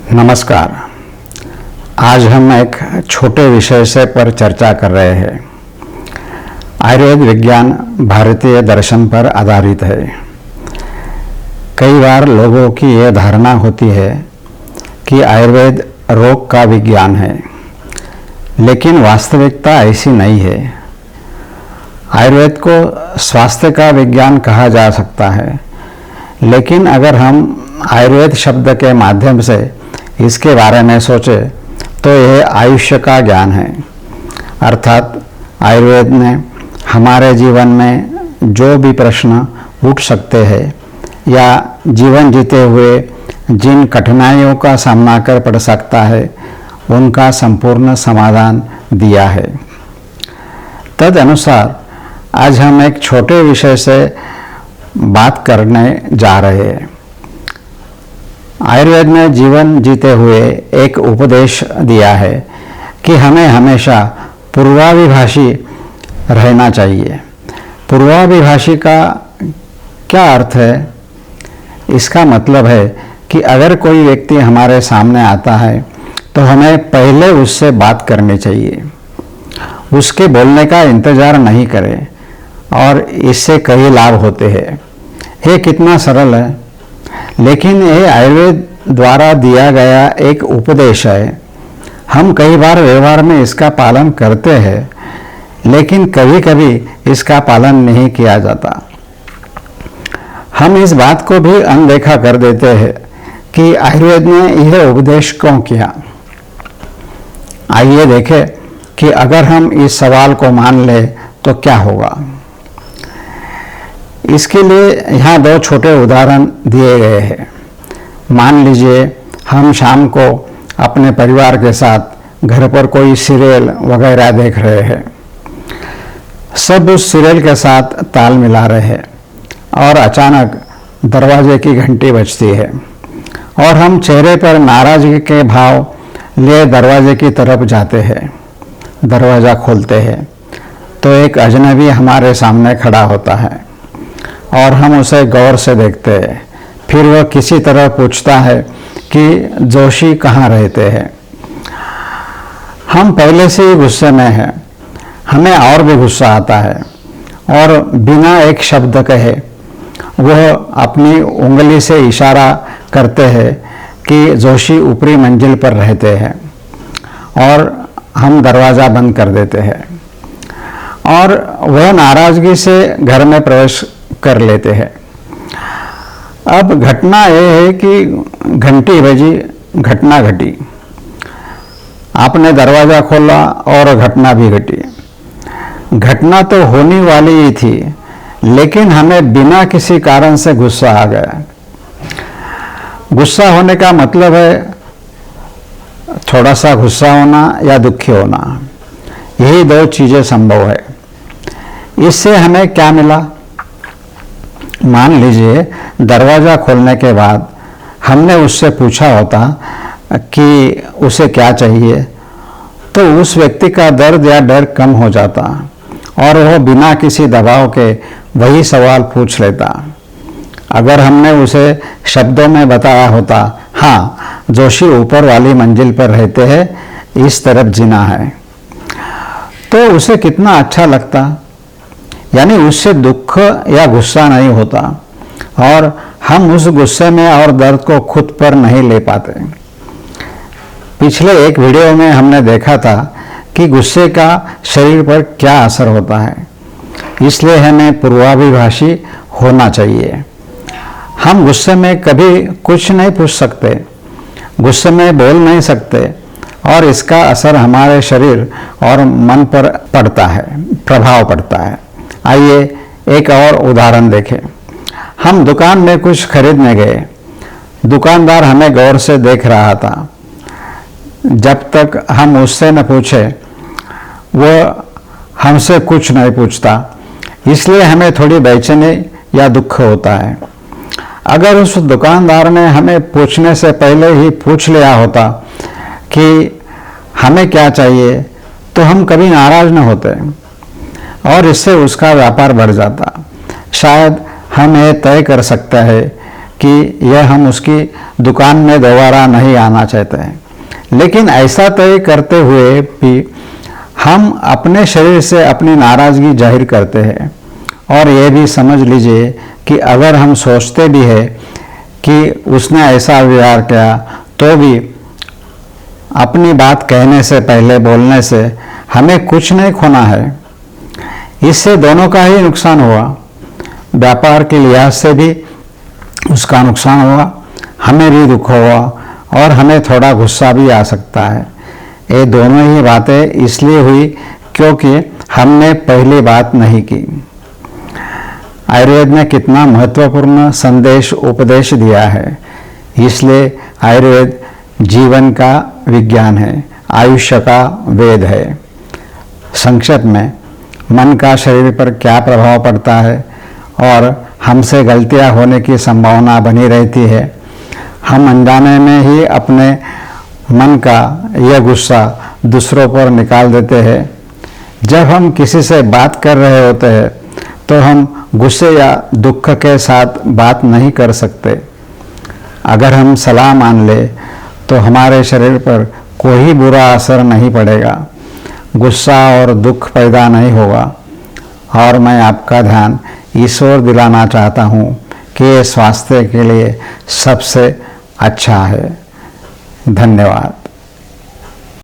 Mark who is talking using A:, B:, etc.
A: नमस्कार। आज हम एक छोटे विषय से पर चर्चा कर रहे हैं। आयुर्वेद विज्ञान भारतीय दर्शन पर आधारित है। कई बार लोगों की यह धारणा होती है कि आयुर्वेद रोग का विज्ञान है, लेकिन वास्तविकता ऐसी नहीं है। आयुर्वेद को स्वास्थ्य का विज्ञान कहा जा सकता है, लेकिन अगर हम आयुर्वेद शब्द के माध्यम से इसके बारे में सोचे तो यह आयुष्य का ज्ञान है। अर्थात आयुर्वेद ने हमारे जीवन में जो भी प्रश्न उठ सकते हैं या जीवन जीते हुए जिन कठिनाइयों का सामना कर पड़ सकता है, उनका संपूर्ण समाधान दिया है। तदनुसार आज हम एक छोटे विषय से बात करने जा रहे हैं। आयुर्वेद ने जीवन जीते हुए एक उपदेश दिया है कि हमें हमेशा पूर्वाभिभाषी रहना चाहिए। पूर्वाभिभाषी का क्या अर्थ है? इसका मतलब है कि अगर कोई व्यक्ति हमारे सामने आता है तो हमें पहले उससे बात करनी चाहिए, उसके बोलने का इंतज़ार नहीं करें, और इससे कई लाभ होते हैं। ये कितना सरल है, लेकिन यह आयुर्वेद द्वारा दिया गया एक उपदेश है। हम कई बार व्यवहार में इसका पालन करते हैं, लेकिन कभी कभी इसका पालन नहीं किया जाता। हम इस बात को भी अनदेखा कर देते हैं कि आयुर्वेद ने यह उपदेश क्यों किया। आइए देखें कि अगर हम इस सवाल को मान लें तो क्या होगा। इसके लिए यहाँ दो छोटे उदाहरण दिए गए हैं। मान लीजिए हम शाम को अपने परिवार के साथ घर पर कोई सीरियल वगैरह देख रहे हैं। सब उस सीरियल के साथ ताल मिला रहे हैं और अचानक दरवाजे की घंटी बजती है और हम चेहरे पर नाराजगी के भाव लिए दरवाजे की तरफ जाते हैं। दरवाज़ा खोलते हैं तो एक अजनबी हमारे सामने खड़ा होता है और हम उसे गौर से देखते हैं। फिर वह किसी तरह पूछता है कि जोशी कहाँ रहते हैं। हम पहले से ही गुस्से में हैं, हमें और भी गुस्सा आता है और बिना एक शब्द कहे वह अपनी उंगली से इशारा करते हैं कि जोशी ऊपरी मंजिल पर रहते हैं, और हम दरवाज़ा बंद कर देते हैं और वह नाराज़गी से घर में प्रवेश कर लेते हैं। अब घटना यह है कि घंटी बजी, घटना घटी। आपने दरवाज़ा खोला और घटना भी घटी। घटना तो होने वाली ही थी, लेकिन हमें बिना किसी कारण से गुस्सा आ गया। गुस्सा होने का मतलब है थोड़ा सा गुस्सा होना या दुखी होना। यही दो चीज़ें संभव है। इससे हमें क्या मिला? मान लीजिए दरवाज़ा खोलने के बाद हमने उससे पूछा होता कि उसे क्या चाहिए, तो उस व्यक्ति का दर्द या डर कम हो जाता और वह बिना किसी दबाव के वही सवाल पूछ लेता। अगर हमने उसे शब्दों में बताया होता, हाँ जोशी ऊपर वाली मंजिल पर रहते हैं, इस तरफ जीना है, तो उसे कितना अच्छा लगता। यानी उससे दुख या गुस्सा नहीं होता और हम उस गुस्से में और दर्द को खुद पर नहीं ले पाते। पिछले एक वीडियो में हमने देखा था कि गुस्से का शरीर पर क्या असर होता है। इसलिए हमें पूर्वाभिभाषी होना चाहिए। हम गुस्से में कभी कुछ नहीं पूछ सकते, गुस्से में बोल नहीं सकते, और इसका असर हमारे शरीर और मन पर पड़ता है, प्रभाव पड़ता है। आइए एक और उदाहरण देखें। हम दुकान में कुछ खरीदने गए। दुकानदार हमें गौर से देख रहा था। जब तक हम उससे न पूछे वो हमसे कुछ नहीं पूछता, इसलिए हमें थोड़ी बेचैनी या दुख होता है। अगर उस दुकानदार ने हमें पूछने से पहले ही पूछ लिया होता कि हमें क्या चाहिए, तो हम कभी नाराज न होते और इससे उसका व्यापार बढ़ जाता। शायद हम ये तय कर सकते हैं कि यह हम उसकी दुकान में दोबारा नहीं आना चाहते हैं, लेकिन ऐसा तय करते हुए भी हम अपने शरीर से अपनी नाराज़गी जाहिर करते हैं। और ये भी समझ लीजिए कि अगर हम सोचते भी हैं कि उसने ऐसा व्यवहार किया, तो भी अपनी बात कहने से पहले बोलने से हमें कुछ नहीं खोना है। इससे दोनों का ही नुकसान हुआ। व्यापार के लिहाज से भी उसका नुकसान हुआ, हमें भी दुख हुआ और हमें थोड़ा गुस्सा भी आ सकता है। ये दोनों ही बातें इसलिए हुई क्योंकि हमने पहली बात नहीं की। आयुर्वेद ने कितना महत्वपूर्ण संदेश उपदेश दिया है। इसलिए आयुर्वेद जीवन का विज्ञान है, आयुष्य का वेद है। संक्षेप में, मन का शरीर पर क्या प्रभाव पड़ता है और हमसे गलतियां होने की संभावना बनी रहती है। हम अनजाने में ही अपने मन का यह गुस्सा दूसरों पर निकाल देते हैं। जब हम किसी से बात कर रहे होते हैं तो हम गुस्से या दुख के साथ बात नहीं कर सकते। अगर हम सलाह मान ले तो हमारे शरीर पर कोई बुरा असर नहीं पड़ेगा, गुस्सा और दुख पैदा नहीं होगा। और मैं आपका ध्यान इस ओर दिलाना चाहता हूँ कि ये स्वास्थ्य के लिए सबसे अच्छा है। धन्यवाद।